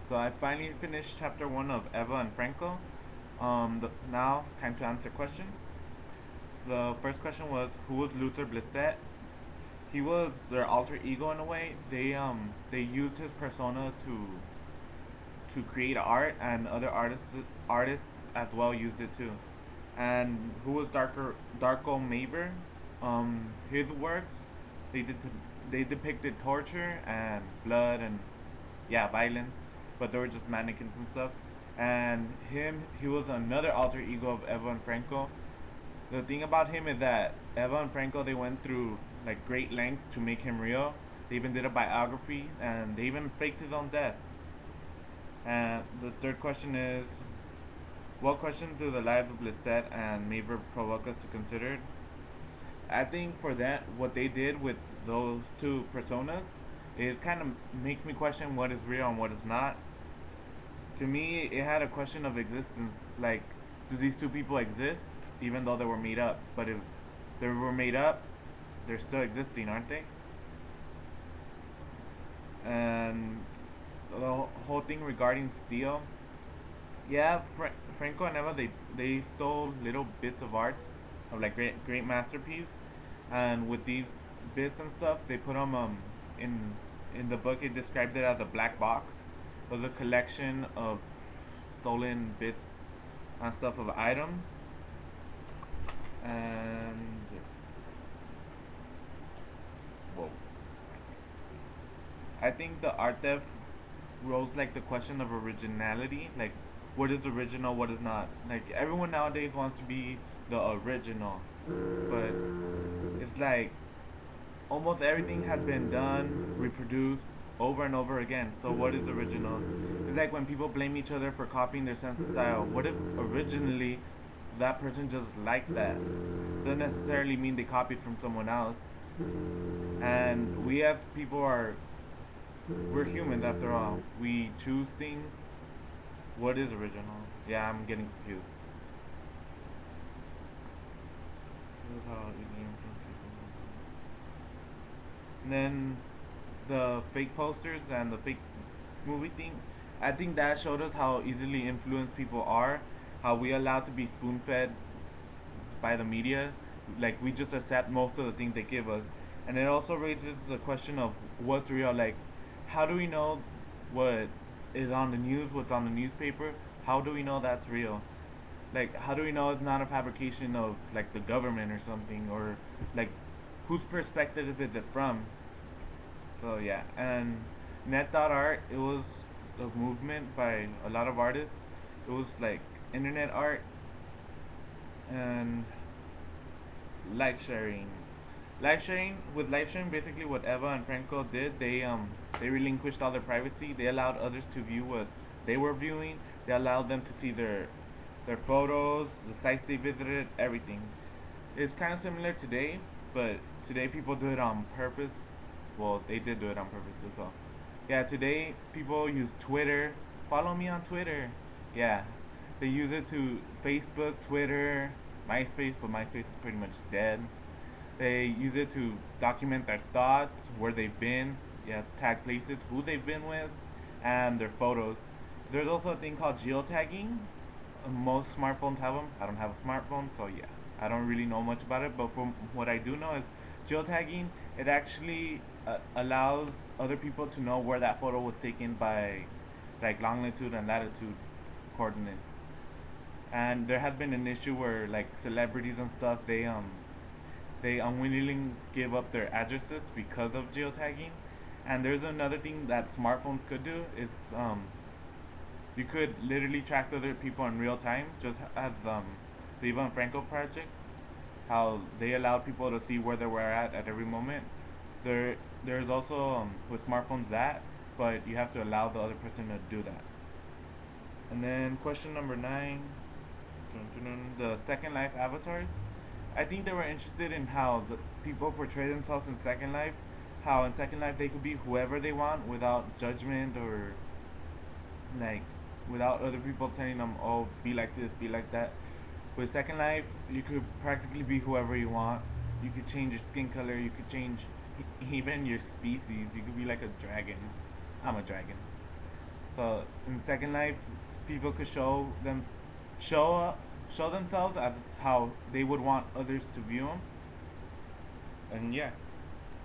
So I finally finished chapter 1 of Eva and Franco. Now, time to answer questions. The first question was, who was Luther Blissett? He was their alter ego in a way. They used his persona to create art, and other artists as well used it too. And who was Darko Maver? His works, they did they depicted torture and blood and violence, but they were just mannequins and stuff. And he was another alter ego of Eva and Franco. The thing about him is that Eva and Franco, they went through like great lengths to make him real. They even did a biography, and they even faked his own death. And the third question is, what question do the lives of Lisette and Maver provoke us to consider? I think for that, what they did with those two personas, it kind of makes me question what is real and what is not. To me, it had a question of existence. Like, do these two people exist, even though they were made up? But if they were made up, they're still existing, aren't they? And the whole thing regarding steel, yeah, Franco and Eva, they stole little bits of art, of like great masterpiece, and with these bits and stuff, they put them in the book. It described it as a black box. It was a collection of stolen bits and stuff of items, and whoa, I think the art theft rose like the question of originality, like what is original, what is not. Like everyone nowadays wants to be the original, but it's like almost everything has been done, reproduced over and over again. So what is original? It's like when people blame each other for copying their sense of style. What if originally that person just liked that? Doesn't necessarily mean they copied from someone else. And we as people we're humans after all. We choose things. What is original? Yeah, I'm getting confused. And then the fake posters and the fake movie thing, I think that showed us how easily influenced people are, how we allow to be spoon fed by the media. Like we just accept most of the things they give us. And it also raises the question of what's real. Like, how do we know what is on the news, what's on the newspaper? How do we know that's real? Like, how do we know it's not a fabrication of like the government or something, or like whose perspective is it from? So yeah, and net.art, it was a movement by a lot of artists. It was like internet art and live sharing. Live sharing, basically what Eva and Franco did, they relinquished all their privacy. They allowed others to view what they were viewing. They allowed them to see their photos, the sites they visited, everything. It's kind of similar today, but today people do it on purpose. Well, they did do it on purpose as well. Yeah, today people use Twitter. Follow me on Twitter. Yeah, they use it to Facebook, Twitter, MySpace, but MySpace is pretty much dead. They use it to document their thoughts, where they've been, yeah, tag places, who they've been with, and their photos. There's also a thing called geotagging. Most smartphones have them. I don't have a smartphone, so yeah, I don't really know much about it. But from what I do know is geotagging. It actually allows other people to know where that photo was taken by, like longitude and latitude coordinates. And there has been an issue where like celebrities and stuff, they unwillingly give up their addresses because of geotagging. And there's another thing that smartphones could do is you could literally track other people in real time, just as the Ivan Franco project, how they allowed people to see where they were at every moment. There's also with smartphones that, but you have to allow the other person to do that. And then question number 9, the Second Life avatars. I think they were interested in how the people portray themselves in Second Life. How in Second Life they could be whoever they want without judgment, or like without other people telling them, oh, be like this, be like that. With Second Life, you could practically be whoever you want. You could change your skin color. You could change even your species. You could be like a dragon. I'm a dragon. So in Second Life, people could show show themselves as how they would want others to view them. And yeah.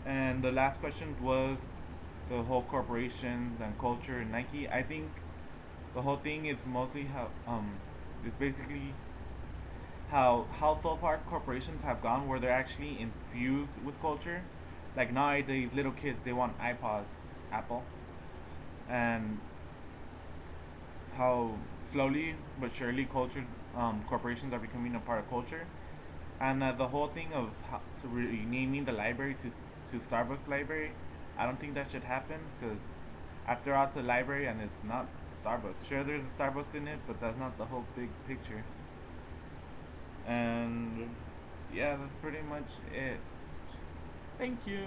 And the last question was the whole corporations and culture in Nike. I think the whole thing is mostly how is basically how so far corporations have gone where they're actually infused with culture. Like nowadays, little kids they want iPods, Apple, and how slowly but surely culture corporations are becoming a part of culture. And the whole thing of renaming the library to Starbucks library, I don't think that should happen because after all, it's a library and it's not Starbucks. Sure, there's a Starbucks in it, but that's not the whole big picture. And yeah, that's pretty much it. Thank you.